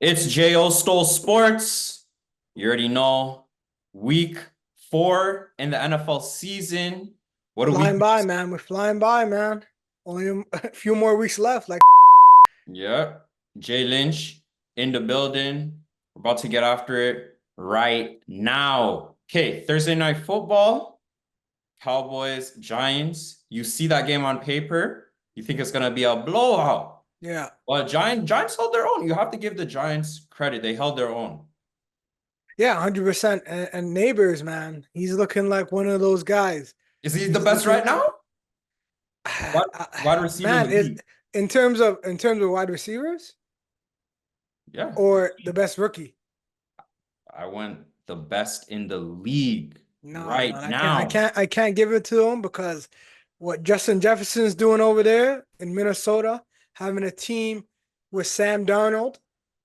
It's Jayo Stole Sports. You already know. Week 4 in the NFL season. What do we Flying do? by, man. We're flying by, man. Only a few more weeks left. Like, Yeah. Jay Lynch in the building. We're about to get after it right now. Okay, Thursday night football. Cowboys, Giants. You see that game on paper. You think it's gonna be a blowout. yeah, But Giants held their own. You have to give the Giants credit. They held their own. yeah, 100%. And Neighbors, man, he's looking like one of those guys. Is he the He's best looking, right now? Wide, wide receiver in man, the is league. in terms of wide receivers Yeah, or the best rookie. I went the best in the league No, no, right I can't, I now. can't, I can't give it to him because what Justin Jefferson's doing over there in Minnesota, having a team with Sam Darnold,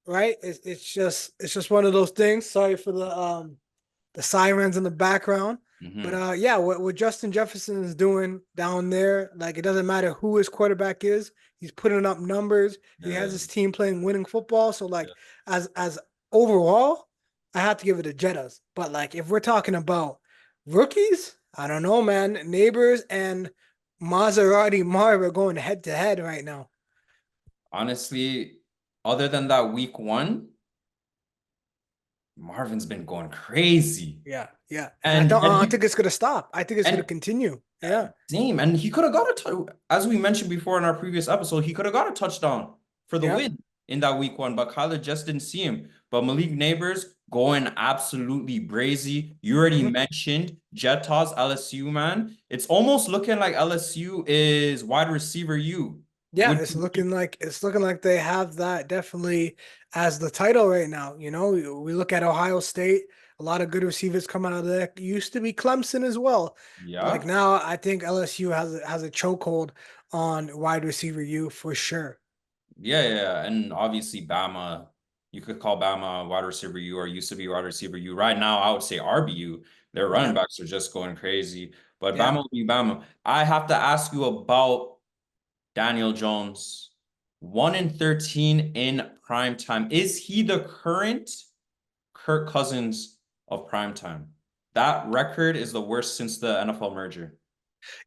right? It's just one of those things. Sorry for the sirens in the background. But Hmm. yeah, what Justin Jefferson is doing down there, like it doesn't matter who his quarterback is, he's putting up numbers. He has Yeah, his team playing winning football. So like yeah. as overall, I have to give it to Jettas. But like if we're talking about rookies, I don't know, man. Neighbors and Maserati Marv are going head to head right now. Honestly, other than that week 1, Marvin's been going crazy. Yeah, yeah. And I And don't and I he think it's gonna stop. I think it's gonna and continue. Yeah. same. And he could have got as we mentioned before in our previous episode, he could have got a touchdown for the Yeah. win in that week 1, but Kyler just didn't see him. But Malik Neighbors going absolutely brazy. You already Mhm. mentioned Jetas LSU, man. It's almost looking like LSU is wide receiver U. Yeah, Would it's looking like they have that definitely as the title right now. We look at Ohio State, a lot of good receivers come out of there. Used to be Clemson as well, but like yeah. now I think LSU has a chokehold on wide receiver U for sure. Yeah. And obviously Bama, you could call Bama wide receiver U or used to be wide receiver U. Right now, I would say RBU. Their running Yeah, backs are just going crazy. But yeah. Bama will be Bama. I have to ask you about Daniel Jones. 1 in 13 in prime time. Is he the current Kirk Cousins of prime time? That record is the worst since the NFL merger.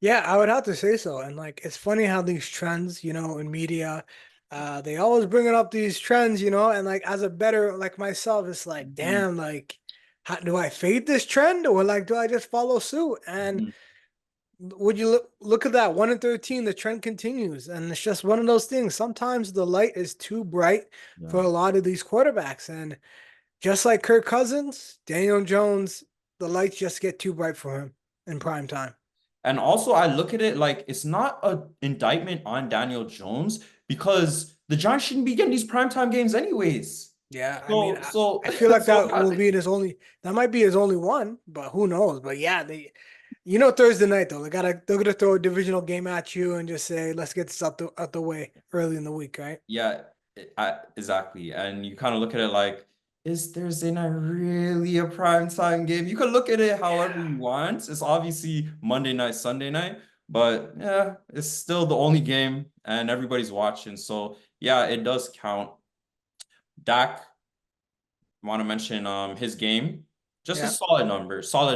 Yeah, I would have to say so. And like, it's funny how these trends, in media, they always bringing up these trends, and like as a better like myself, it's like, Mhm. damn, like, how, do I fade this trend or like do I just follow suit? And Mhm. would you look at that 1 in 13, the trend continues, and it's just one of those things. Sometimes the light is too bright Yeah. for a lot of these quarterbacks, and just like Kirk Cousins, Daniel Jones, the lights just get too bright for him in prime time. And also, I look at it like it's not an indictment on Daniel Jones because the Giants shouldn't be getting these primetime games anyways. Yeah, I mean, So, I, so, I feel like so that will be that might be his only one, but who knows? But yeah, Thursday night though, they're gonna throw a divisional game at you and just say, let's get this out the way early in the week, right? yeah, exactly. And you kind of look at it like, is Thursday night really a primetime game? You can look at it however Yeah. you want. It's obviously Monday night, Sunday night, but yeah, it's still the only game and everybody's watching. So yeah, it does count. Dak, want to mention his game. Just a Yeah, solid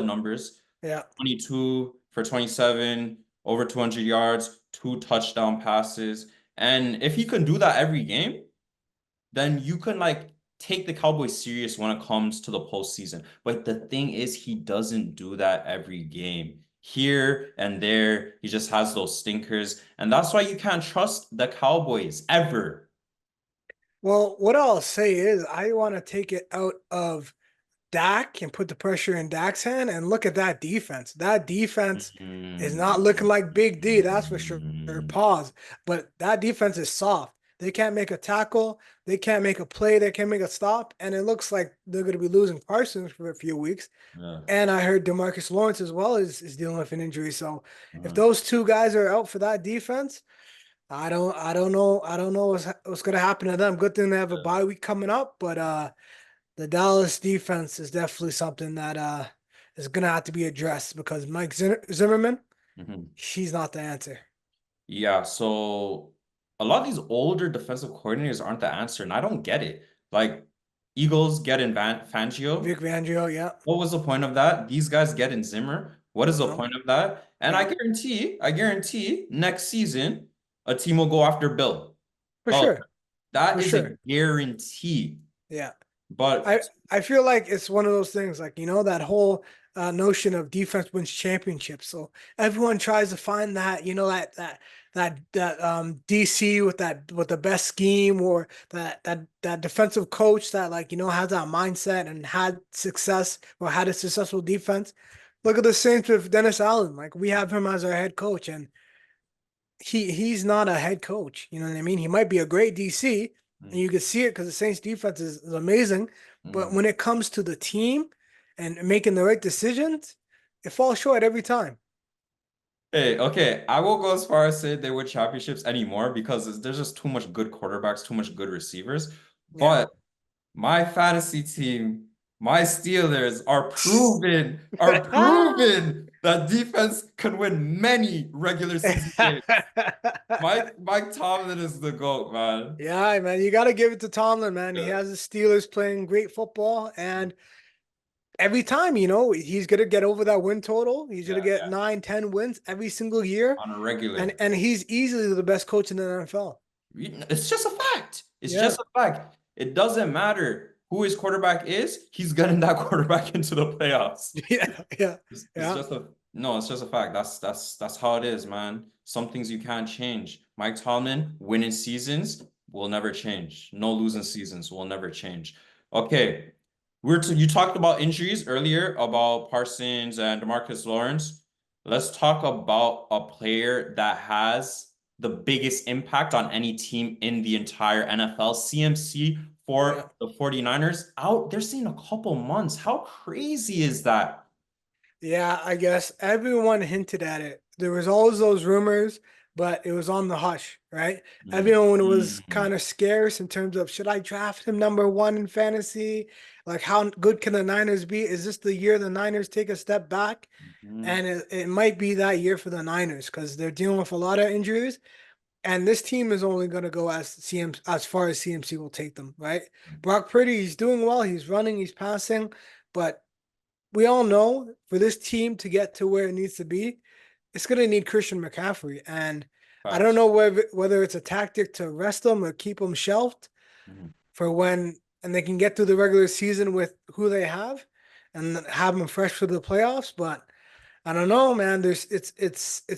numbers. yeah. 22 for 27, over 200 yards, 2 touchdown passes. And if he can do that every game, then you can like take the Cowboys serious when it comes to the postseason. But the thing is, he doesn't do that every game. Here and there, he just has those stinkers. And that's why you can't trust the Cowboys ever. Well, what I'll say is I want to take it out of Dak and put the pressure in Dak's hand and look at that defense. That defense is not looking like Big D, that's for sure. Pause. But that defense is soft. They can't make a tackle. They can't make a play. They can't make a stop. And it looks like they're going to be losing Parsons for a few weeks. Yeah. And I heard Demarcus Lawrence as well is dealing with an injury. So if Uh, those two guys are out for that defense, I don't know what's going to happen to them. Good thing they have a bye week coming up, but the Dallas defense is definitely something that is gonna have to be addressed because Mike Zimmerman, mhm. she's not the answer. Yeah, so a lot of these older defensive coordinators aren't the answer, and I don't get it. Like Eagles get in Fangio. Vic Fangio, yeah. What was the point of that? These guys get in Zimmer. What is the No, point of that? And yeah, I guarantee next season a team will go after Bill. for Belichick. sure, That for is a sure. guarantee. Yeah. I But I feel like it's one of those things, like that whole notion of defense wins championships. So everyone tries to find that, that DC with the best scheme, or that defensive coach that, like, has that mindset and had success, or had a successful defense. Look at the Saints with Dennis Allen. Like, we have him as our head coach, and he's not a head coach. You know what I mean? He might be a great DC, and you can see it because the Saints defense is amazing. But Mhm. when it comes to the team and making the right decisions, it falls short every time. Hey, okay, I won't go as far as say they win championships anymore because there's just too much good quarterbacks, too much good receivers. Yeah. But my fantasy team, my Steelers are proven that defense can win many regular season games. Mike Tomlin is the GOAT, man. Yeah, man, you got to give it to Tomlin, man. He Yeah. has the Steelers playing great football, and every time, he's gonna get over that win total. He's gonna Yeah, get yeah. 9, 10 wins every single year, On a and regular. and he's easily the best coach in the NFL. It's just a fact. It's Yeah. just a fact. It doesn't matter who his quarterback is, he's getting that quarterback into the playoffs. Yeah, yeah, It's yeah. just a no, it's just a fact. That's how it is, man. Some things you can't change. Mike Tomlin, winning seasons will never change. No losing seasons will never change. Okay. You talked about injuries earlier about Parsons and DeMarcus Lawrence. Let's talk about a player that has the biggest impact on any team in the entire NFL. CMC Yeah. for the 49ers out. They're saying a couple months. How crazy is that? Yeah, I guess everyone hinted at it. There was always those rumors, but it was on the hush, right? Mm, Everyone was mm, kind of scarce in terms of, should I draft him number one in fantasy? Like, how good can the Niners be? Is this the year the Niners take a step back? mm. And it might be that year for the Niners because they're dealing with a lot of injuries. And this team is only going to go as far as CMC will take them, right? Brock Purdy, he's doing well. He's running, he's passing, but we all know for this team to get to where it needs to be, it's going to need Christian McCaffrey. And I don't Facts. know whether it's a tactic to rest them or keep them shelved Mhm. for when, and they can get through the regular season with who they have and have them fresh for the playoffs. But I don't know, man. It's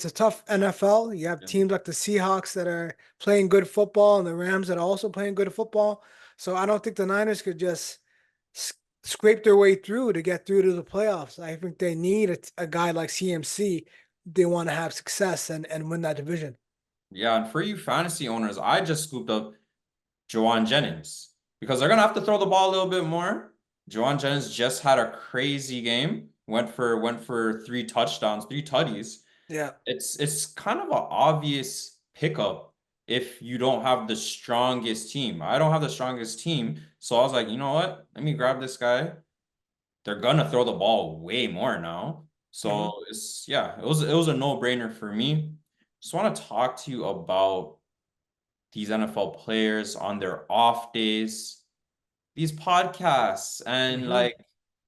a tough NFL. You have Yeah. teams like the Seahawks that are playing good football and the Rams that are also playing good football. So I don't think the Niners could just scrape their way through to get through to the playoffs. I think they need a guy like CMC. They want to have success and win that division. Yeah, and for you fantasy owners, I just scooped up Jawan Jennings because they're gonna have to throw the ball a little bit more. Jawan Jennings just had a crazy game. Went for three touchdowns, three tutties. Yeah. It's kind of an obvious pickup if you don't have the strongest team. I don't have the strongest team, so I was like, you know what? Let me grab this guy. They're gonna throw the ball way more now. Hmm. So it's yeah, it was a no-brainer for me. Just want to talk to you about these NFL players on their off days, these podcasts, and Hmm. like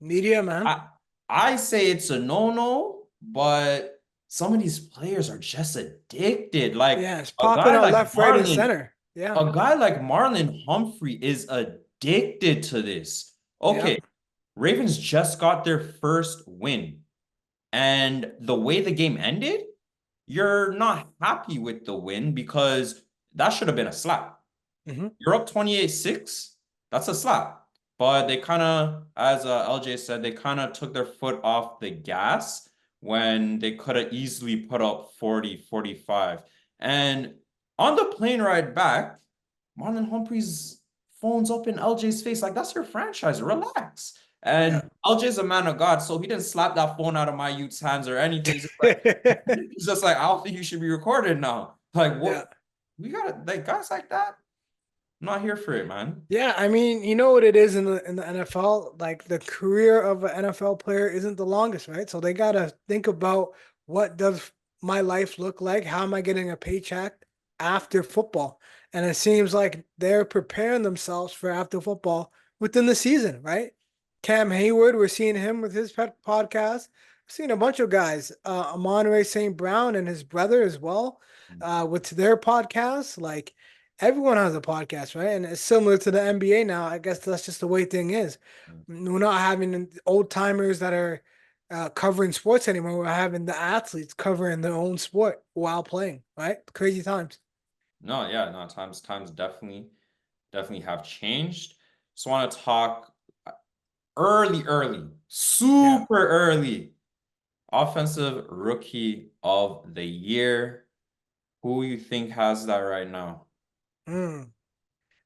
Media, man. I I say it's a no-no, but some of these players are just addicted. Like Yeah, it's a popping guy out like left, right, and Marlon, center. Yeah. a guy like Marlon Humphrey is addicted to this. Yeah. Okay, Ravens just got their first win. And the way the game ended, you're not happy with the win because that should have been a slap. Hmm. You're up 28-6. That's a slap. But they kind of, as LJ said, they kind of took their foot off the gas when they could have easily put up 40, 45. And on the plane ride back, Marlon Humphrey's phone's up in LJ's face. Like, that's your franchise. Relax. And Yeah. LJ's a man of God, so he didn't slap that phone out of my youth's hands or anything. He's just like, I don't think you should be recorded now. Like, Yeah. what? We got like guys like that. I'm not here for it, man. Yeah, I mean, you know what it is in the NFL? Like, the career of an NFL player isn't the longest, right? So they gotta think about, what does my life look like? How am I getting a paycheck after football? And it seems like they're preparing themselves for after football within the season, right? Cam Hayward, we're seeing him with his pet podcast. We're seeing a bunch of guys, Amon-Ra St. Brown and his brother as well, with their podcasts. Like everyone has a podcast, right? And it's similar to the NBA now. I guess that's just the way thing is. We're not having old timers that are covering sports anymore. We're having the athletes covering their own sport while playing, right? Crazy times. No, yeah, no, times definitely have changed. Just want to talk early, Yeah. super early. Offensive rookie of the year. Who you think has that right now? Mm.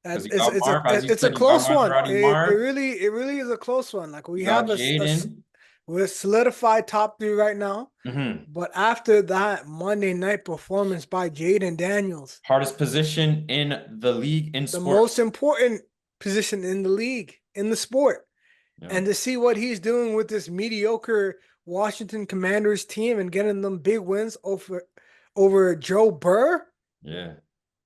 Because you It's got it's a Marv, as you it's a said, you got close one. Maserati Marv. It really is a close one. Like we You got have Jaden. we're solidified top three right now. Hmm. But after that Monday night performance by Jaden Daniels, Hardest position in the league in the most sports. important position in the league, in the sport, Yeah, and to see what he's doing with this mediocre Washington Commanders team and getting them big wins over Joe Burr, yeah.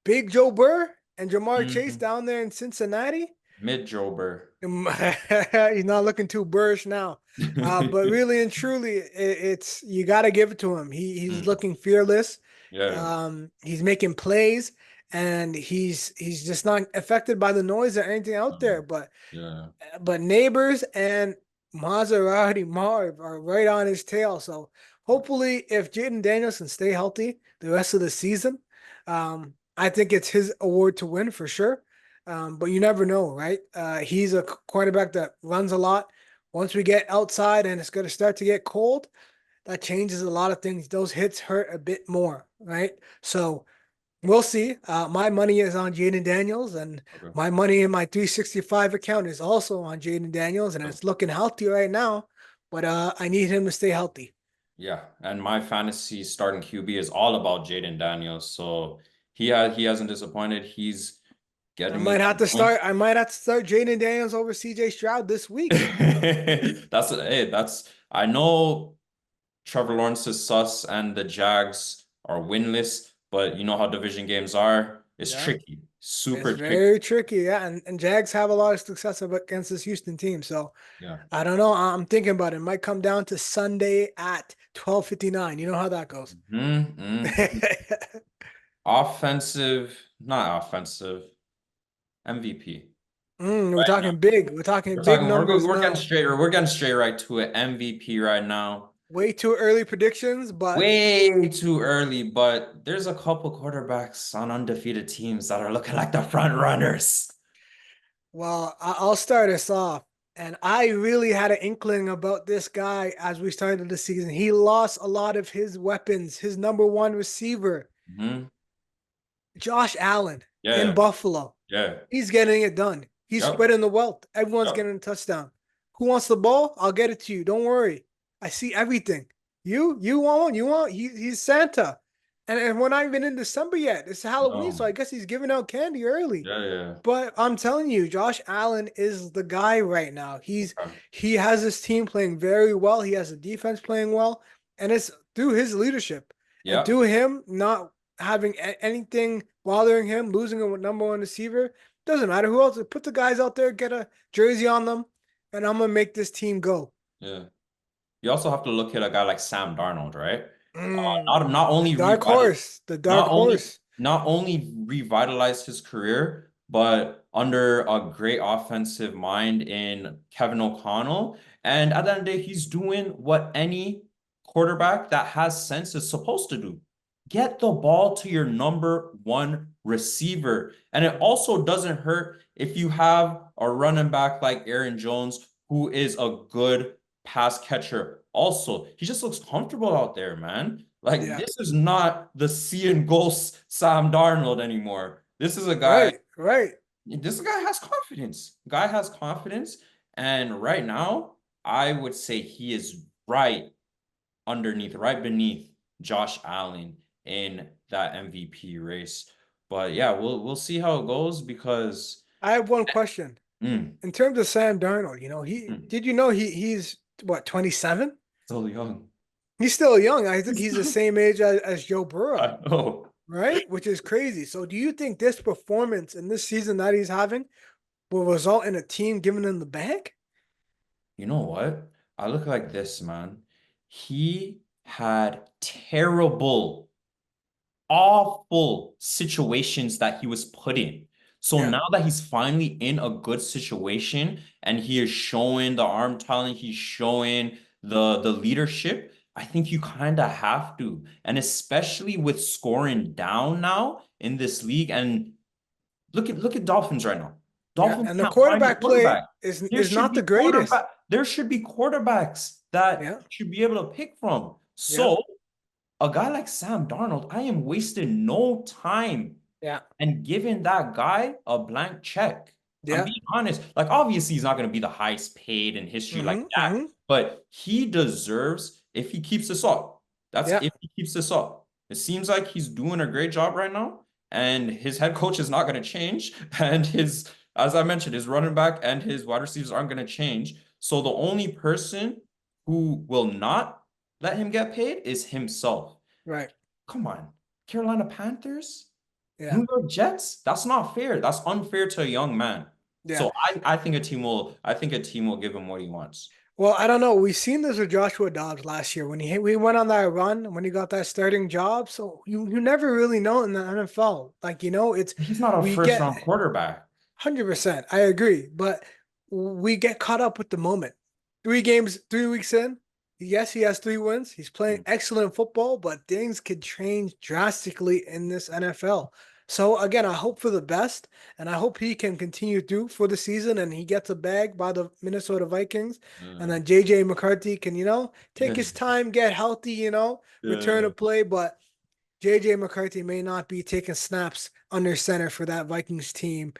Big Joe Burr, and Jamar Chase Hmm. down there in Cincinnati. Mid Jober. He's not looking too Burrish now. But really and truly, it's you got to give it to him. He's Mm, looking fearless. yeah, He's making plays, and he's just not affected by the noise or anything out mm, there. yeah. But neighbors and Maserati Marv are right on his tail. So hopefully, if Jaden Daniels can stay healthy the rest of the season, I think it's his award to win for sure. But you never know, right? He's a quarterback that runs a lot. Once we get outside and it's going to start to get cold, that changes a lot of things. Those hits hurt a bit more, right? So we'll see. My money is on Jaden Daniels, and Okay. my money in my 365 account is also on Jaden Daniels, and it's looking healthy right now. But I need him to stay healthy. Yeah, and my fantasy starting QB is all about Jaden Daniels. So he hasn't disappointed. He's getting me some points. I might have to start Jaden Daniels over CJ Stroud this week. That's I know Trevor Lawrence is sus and the Jags are winless, but you know how division games are. It's Yeah. tricky, It's super tricky. very tricky, yeah. And Jags have a lot of success against this Houston team. So Yeah. I don't know. I'm thinking about it. It might come down to Sunday at 12:59. You know how that goes. Mm-hmm. Offensive, not offensive, MVP. We're Right now. talking big. We're talking We're big talking numbers now. we're getting straight right to it. MVP right now. Way too early predictions, but Way too early, but there's a couple quarterbacks on undefeated teams that are looking like the front runners. well, I'll start us off. And I really had an inkling about this guy as we started the season. He lost a lot of his weapons. His number one receiver, Hmm. Josh Allen in Yeah, Buffalo. yeah, He's getting it done. He's yep, spreading the wealth. Everyone's yep. getting a touchdown. Who wants the ball? I'll get it to you. Don't worry. I see everything. You want one? You want? He's Santa. And we're not even in December yet. It's Halloween, so No, I guess he's giving out candy early. yeah, yeah. But I'm telling you, Josh Allen is the guy right now. Okay. He has his team playing very well. He has the defense playing well, and it's through his leadership and Yeah, through him not having anything bothering him, losing a number one receiver. Doesn't matter who else. Put the guys out there, get a jersey on them, and I'm gonna make this team go. yeah. You also have to look at a guy like Sam Darnold, right? Not The only dark revitalized, horse, the dark horse. not only revitalized his career, but under a great offensive mind in Kevin O'Connell. And at the end of the day, he's doing what any quarterback that has sense is supposed to do. Get the ball to your number one receiver. And it also doesn't hurt if you have a running back like Aaron Jones, who is a good pass catcher. Also, he just looks comfortable out there, man. Like Yeah, this is not the see and goals Sam Darnold anymore. This is a guy. right, right. This guy has confidence. Guy has confidence, and right now, I would say he is right beneath Josh Allen in that MVP race. But yeah, we'll see how it goes because I have one question. mm, In terms of Sam Darnold, he mm, did you know he's what 27? still young. He's still young. I think he's the same age as Joe I Burrow. know. right? Which is crazy. So, do you think this performance in this season that he's having will result in a team giving him the bag? You know what? I look like this, man. He had terrible, awful situations that he was put in. So Yeah, now that he's finally in a good situation and he is showing the arm talent, he's showing the leadership, I think you kind of have to. And especially with scoring down now in this league, and look at Dolphins right now. yeah. Dolphins And the can't find a quarterback play quarterback. There is should not be the greatest. quarterback. There should be quarterbacks that Yeah, should be able to pick from. yeah, So a guy like Sam Darnold, I am wasting no time yeah, and giving that guy a blank check. I'm yeah. being honest. Like, obviously, he's not going to be the highest paid in history like Mm-hmm, that, mm-hmm. but he deserves if he keeps this up. That's Yeah, if he keeps this up. It seems like he's doing a great job right now, and his head coach is not going to change. And as I mentioned, his running back and his wide receivers aren't going to change. So the only person who will not let him get paid is himself. right. Come on, Carolina Panthers, Yeah, New York Jets. That's not fair. That's unfair to a young man. yeah. So I think a team will give him what he wants. Well, I don't know. We've seen this with Joshua Dobbs last year when we went on that run when he got that starting job. So you never really know in the NFL. Like, it's He's not a we first get round quarterback. 100%. I agree, but we get caught up with the moment. 3 games, 3 weeks in. Yes, he has 3 wins. He's playing Mm, excellent football, but things could change drastically in this NFL. So again, I hope for the best, and I hope he can continue through for the season, and he gets a bag by the Minnesota Vikings, and mm. then JJ McCarthy can, take Yeah, his time, get healthy, return to yeah. play, but JJ McCarthy may not be taking snaps under center for that Vikings team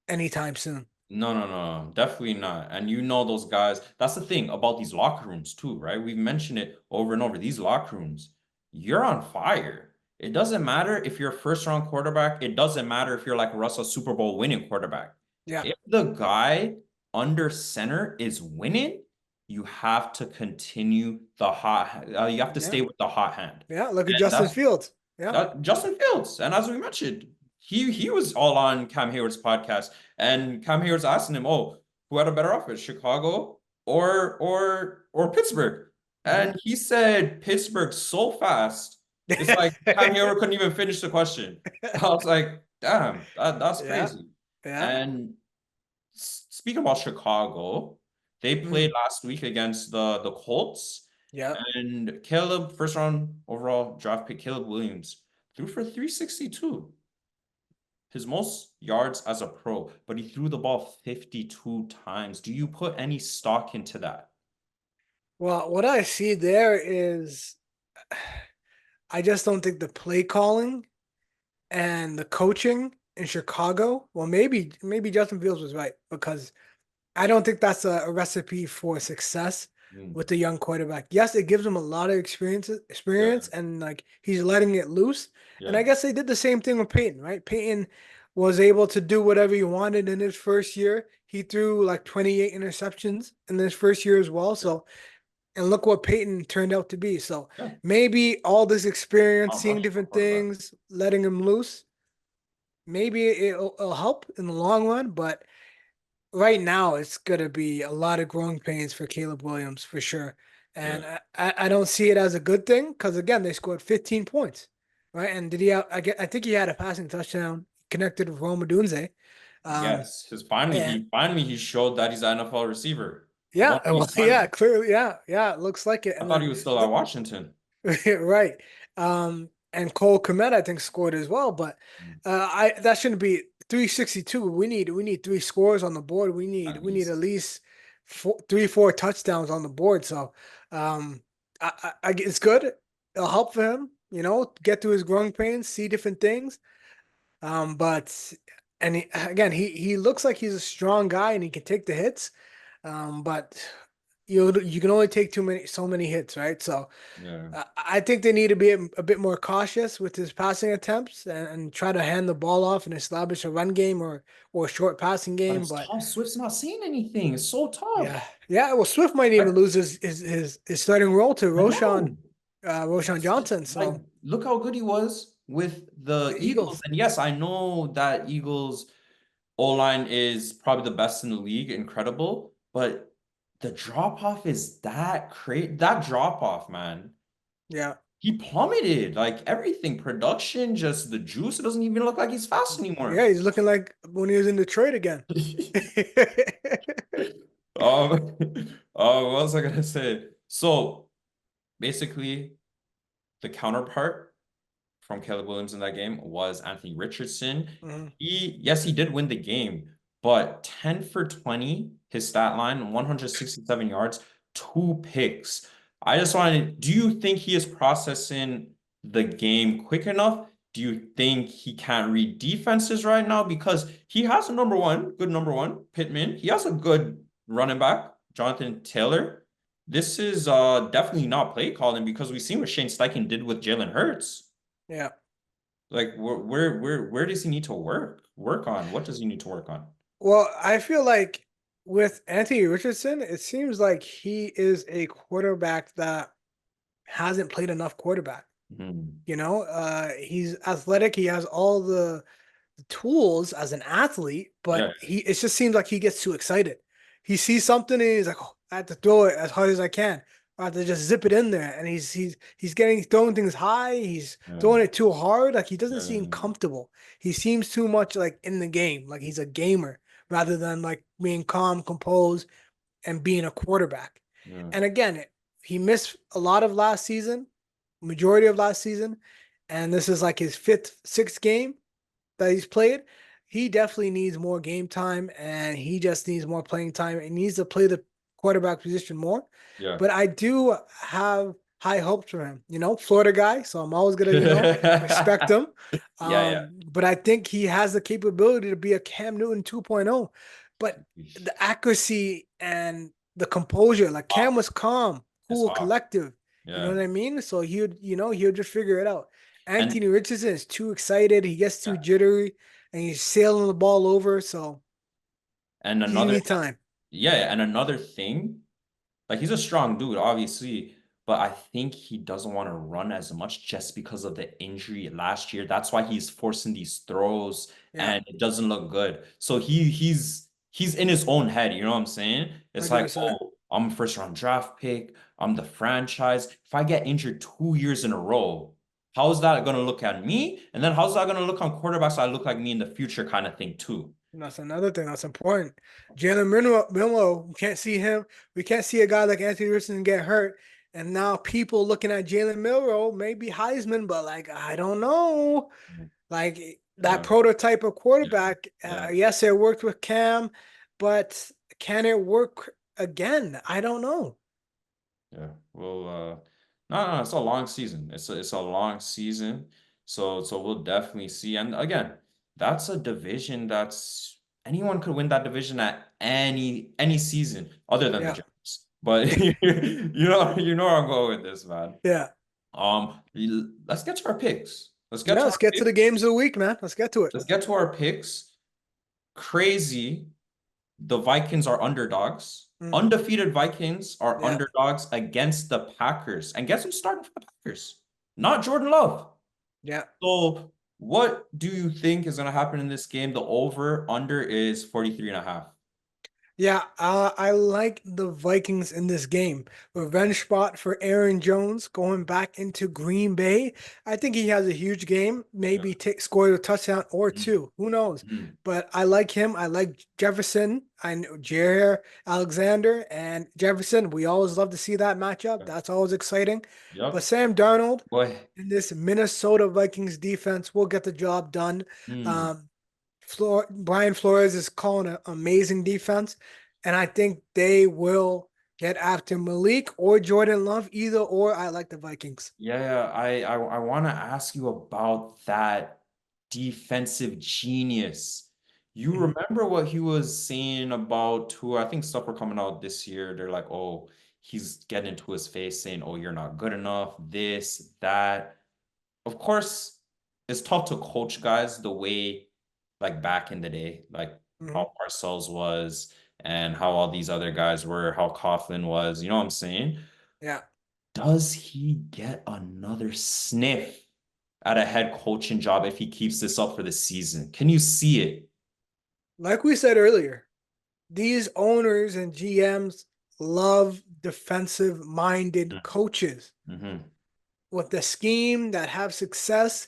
anytime soon. No, no, no, definitely not. And you know those guys. That's the thing about these locker rooms too, right? We've mentioned it over and over. These locker rooms, you're on fire. It doesn't matter if you're a first round quarterback. It doesn't matter if you're like Russell Super Bowl winning quarterback. Yeah, If the guy under center is winning, you have to continue the hot. You have to yeah, stay with the hot hand. yeah. Look at And Justin that's Fields. Yeah. that Justin Fields. And as we mentioned, he was all on Cam Hayward's podcast, and Cam Hayward's asking him, "Oh, who had a better offense, Chicago or Pittsburgh?" Mhm. And he said Pittsburgh so fast, it's like Cam Hayward couldn't even finish the question. I was like, "Damn, that's Yeah, crazy." yeah. And speaking about Chicago, they Mm, played last week against the Colts, yeah. and Caleb, first round overall draft pick, Caleb Williams, threw for 362, his most yards as a pro, but he threw the ball 52 times. Do you put any stock into that? Well, what I see there is I just don't think the play calling and the coaching in Chicago. Well, maybe Justin Fields was right because I don't think that's a recipe for success Mm, with the young quarterback. Yes, it gives him a lot of yeah, experience, and like he's letting it loose. And yeah, I guess they did the same thing with Peyton, right? Peyton was able to do whatever he wanted in his first year. He threw like 28 interceptions in his first year as well. yeah, So, and look what Peyton turned out to be. So yeah. maybe all this experience, Not seeing rush for a different quarterback. things, letting him loose, maybe it'll help in the long run. But right now it's gonna be a lot of growing pains for Caleb Williams for sure. Yeah. And I don't see it as a good thing because again they scored 15 points, right? And did he have, I think he had a passing touchdown connected with Roma Dunze. Um Yes, his finally and he showed that he's an NFL receiver. yeah, One of well, these yeah, finally. clearly, yeah, it looks like it. I And thought then he was still at the, Washington. right. And Cole Kmet, I think, scored as well. But Mm, I that shouldn't be 362. We need 3 scores on the board. We need at we need at least. least four touchdowns on the board. So um it's good. It'll help for him, get through his growing pains, see different things. But and again, he looks like he's a strong guy and he can take the hits. But you can only take so many hits, right? So Yeah. I think they need to be a bit more cautious with his passing attempts and try to hand the ball off and establish a run game or a short passing But game. it's But tough. Swift's not saying anything. It's so tough. yeah, yeah. Well, Swift might even Like, lose his starting role to I know. Roshan It's Johnson. like, So look how good he was with the The Eagles. Eagles. And yes, I know that Eagles O-line is probably the best in the league, incredible, but the drop off is that crazy. That drop off, man. Yeah. He plummeted like everything, production, just the juice. It doesn't even look like he's fast Yeah, anymore. he's looking like when he was in Detroit again. Um, what was I gonna say? So basically, the counterpart from Caleb Williams in that game was Anthony Richardson. Mhm. Yes, he did win the game, but 10 for 20, his stat line, 167 yards, two picks. I just wanted, do you think he is processing the game quick enough? Do you think he can't read defenses right now? Because he has a number one, good number one, Pittman. He has a good running back, Jonathan Taylor. This is definitely not play calling because we've seen what Shane Steichen did with Jalen Hurts. Yeah. Like where does he need to work on? What does he need to work on? Well, I feel like with Anthony Richardson, it seems like he is a quarterback that hasn't played enough quarterback. Hmm. He's athletic. He has all the tools as an athlete, Yeah, but he it just seems like he gets too excited. He sees something and he's like, oh, I have to throw it as hard as I can. I have to just zip it in there. And he's getting throwing things high. He's yeah, throwing it too hard. Like he doesn't seem yeah, comfortable. He seems too much like in the game, like he's a gamer rather than like being calm, composed, and being a quarterback. yeah, And again, he missed a lot of last season, majority of last season, and this is like his fifth, sixth game that he's played. He definitely needs more game time and he just needs more playing time. He needs to play the quarterback position more. yeah. But I do have high hopes for him. Florida guy, so I'm always gonna, respect him. Yeah, yeah. But I think he has the capability to be a Cam Newton 2.0. But the accuracy and the composure, like Cam was Off. calm, It's cool, off. collective. You know Yeah. what I mean? So he would just figure it out. And Anthony Richardson is too excited. He gets too yeah. jittery and he's sailing the ball over. So And he another needs time. yeah, and another thing, like he's a strong dude, obviously, but I think he doesn't want to run as much just because of the injury last year. That's why he's forcing these throws Yeah, and it doesn't look good. So he's in his own head, you know what I'm saying? It's like, 100%. oh, I'm a first round draft pick. I'm the franchise. If I get injured 2 years in a row, how's that gonna look at me? And then how's that gonna look on quarterbacks so I look like me in the future kind of thing too? And that's another thing that's important. Jalen Milrow, we can't see him. We can't see a guy like Anthony Richardson get hurt. And now people looking at Jalen Milrow, maybe Heisman, but like, I don't know. Like that Yeah, prototype of yeah, quarterback, yeah. yes, it worked with Cam, but can it work again? I don't know. Yeah. Well, no, it's a long season. It's a long season. So we'll definitely see. And again, that's a division that's anyone could win that division at any season other than the Yeah. Giants. But you know where I'm going with this, man. Yeah. Let's get to our picks. Let's get Yeah. to Let's our get to the picks. games of the week, man. Let's get to it. Let's get to our picks. Crazy. The Vikings are underdogs. Hmm. Undefeated Vikings are Yeah. underdogs against the Packers. And guess who's starting for the Packers? Not Jordan Love. Yeah. So, what do you think is going to happen in this game? The over under is 43 and a half. Yeah, I like the Vikings in this game. Revenge spot for Aaron Jones going back into Green Bay. I think he has a huge game. Yeah. Maybe score a touchdown or Mhm. two. Who knows? Mhm. But I like him. I like Jefferson. I know Jair Alexander and Jefferson. We always love to see that matchup. That's always exciting. But Yep. Sam Darnold Boy. in this Minnesota Vikings defense will get the job done. Mm. Um, Brian Flores is calling an amazing defense, and I think they will get after Malik or Jordan Love, either or. I like the Vikings. Yeah, I want to ask you about that defensive genius. You Mhm. remember what he was saying about Tua? I think stuff were coming out this year. They're like, oh, he's getting into his face saying, oh, you're not good enough, this, that. Of course, it's tough to coach guys the way like back in the day, like Mhm. how Parcells was and how all these other guys were, how Coughlin was. You know what I'm saying? Yeah. Does he get another sniff at a head coaching job if he keeps this up for the season? Can you see it? Like we said earlier, these owners and GMs love defensive minded coaches Mm-hmm. with the scheme that have success,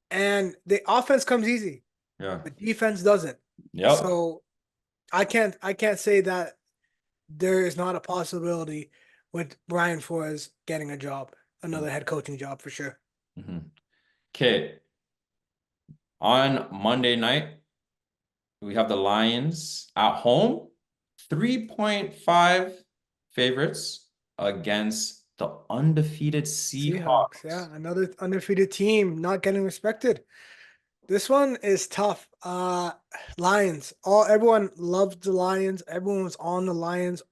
and the offense comes easy, Yeah. but defense doesn't. Yep. So I can't say that there is not a possibility with Brian Flores getting a job, another head coaching job for sure. Mm-hmm. Okay. On Monday night, we have the Lions at home, 3.5 favorites against the undefeated Seahawks, Seahawks. yeah, another undefeated team not getting respected. This one is tough. Lions. Everyone loved the Lions. Everyone was on the Lions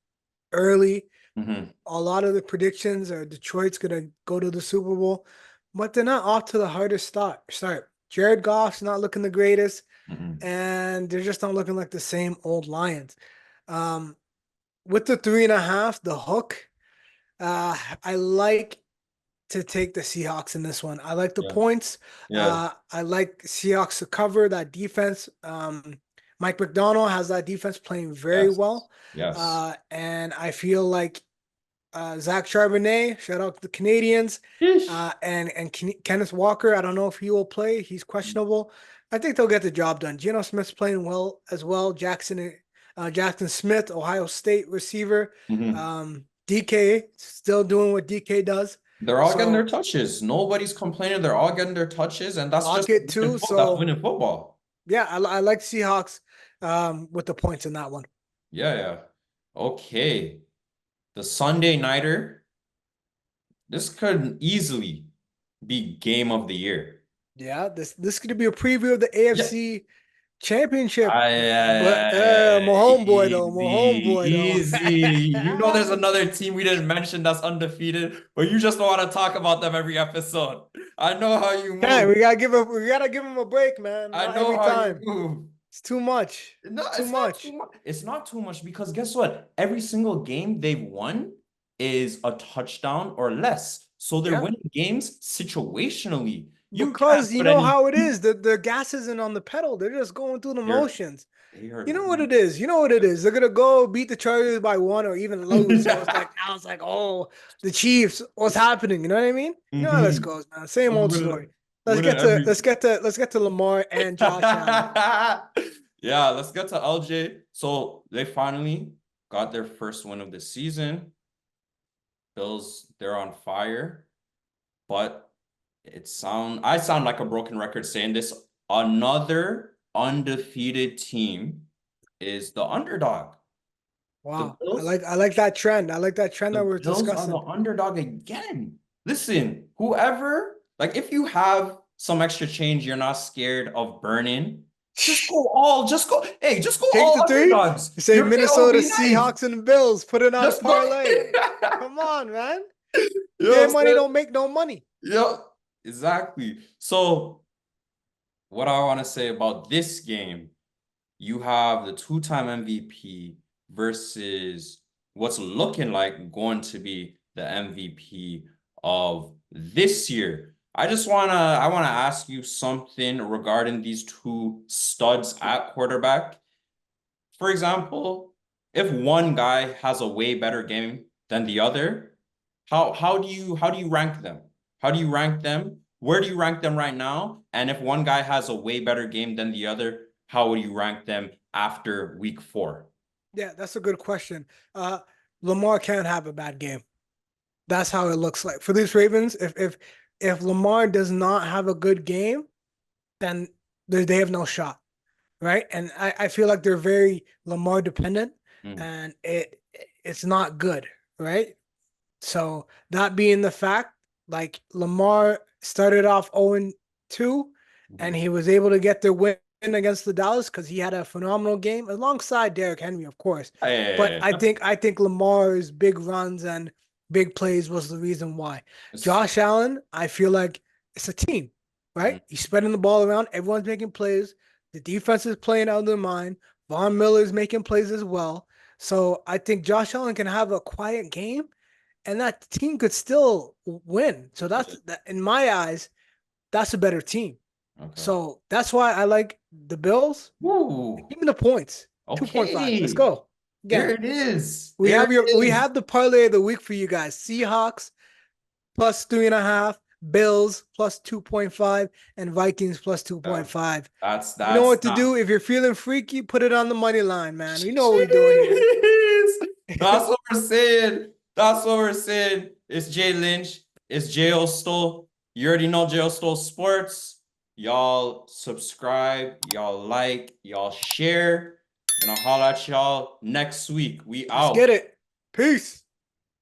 early. Mm-hmm. A lot of the predictions are Detroit's gonna go to the Super Bowl, but they're not off to the hardest start. Jared Goff's not looking the greatest, Mm-hmm. and they're just not looking like the same old Lions. Um, with the 3.5, the hook, I like to take the Seahawks in this one. I like the Yeah. points. Yeah. I like Seahawks to cover that defense. Mike McDonald has that defense playing very Yes. well. Yes. And I feel like Zach Charbonnet, shout out to the Canadians, Yeesh. and Kenneth Walker. I don't know if he will play. He's questionable. I think they'll get the job done. Geno Smith's playing well as well. Jackson Smith, Ohio State receiver. Mm-hmm. DK still doing what DK does. They're all getting their So touches. Nobody's complaining. They're all getting their touches, and that's just Lockett too. that's So winning football. yeah, I like Seahawks with the points in that one. Yeah, yeah. Okay. The Sunday nighter, this could easily be game of the year. Yeah, this could be a preview of the Yeah. AFC Championship. But my homeboy though, my Easy, homeboy though. easy. You know there's another team we didn't mention that's undefeated, but you just want to talk about them every episode. I know how you Yeah, move. we gotta give him a break, man. I Not know every how you time. move. It's too much. No, It's too it's not too much. much. It's not too much because guess what? Every single game they've won is a touchdown or less. So they're Yeah. winning games situationally. You Because can't you put know any. how it is. The gas isn't on the pedal. They're just going through the They're, motions. they are You know what it is. You know what it is. They're gonna go beat the Chargers by one or even lose. So it's like now it's like, oh, the Chiefs, what's happening? You know what I mean? You know how this Mhm. goes, man. Same old story. Winning every. Let's get to Lamar and Josh Allen. Yeah, let's get to LJ. So they finally got their first win of the season. Bills, they're on fire, but I sound like a broken record saying this. Another undefeated team is the underdog. The Wow. Bills, I like that trend. I like that trend the that we're Bills are the discussing. underdog again. Listen, whoever, like if you have some extra change, you're not scared of burning. Just go Take all the three. underdogs. You say Your payout will Minnesota be nice. Seahawks and the Bills. Put it on a Just go. parlay. Come on, man. You know what Game I'm money saying? don't make no money. Yep, exactly. So what I want to say about this game, you have the two-time MVP versus what's looking like going to be the MVP of this year. I wanna ask you something regarding these two studs at quarterback. For example, if one guy has a way better game than the other, how do you rank them? How do you rank them? Where do you rank them right now? And if one guy has a way better game than the other, how would you rank them after week 4? Yeah, that's a good question. Uh, Lamar can't have a bad game. That's how it looks like for these Ravens. If Lamar does not have a good game, then they have no shot, right? And I feel like they're very Lamar dependent, Mm, and it's not good, right? So that being the fact, like Lamar started off 0-2, and mhm. he was able to get their win against the Dallas because he had a phenomenal game alongside Derrick Henry, of course. But Hey, I think Lamar's big runs and big plays was the reason why. it's- Josh Allen, I feel like it's a team, mhm. right? He's spreading the ball around. Everyone's making plays. The defense is playing out of their mind. Von Miller's making plays as well. So I think Josh Allen can have a quiet game and that team could still win. So that's that in my eyes. that's a better team. Okay. So that's why I like the Bills. Woo. Give me the points. 2.5. Let's Okay. go. There Again, it is. we There have it we is. have the parlay of the week for you guys. Seahawks plus 3.5, Bills plus 2.5, and Vikings plus Yeah. 2.5. That's You know that's what to not. do. If you're feeling freaky, put it on the money line, man. We know what we're doing here. Jeez. That's what we're saying. That's what we're saying. It's Jay Lynch. It's Jayo Stole. You already know Jayo Stole Sports. Y'all subscribe. Y'all like. Y'all share. And I'll holler at y'all next week. We Let's out. get it. Peace.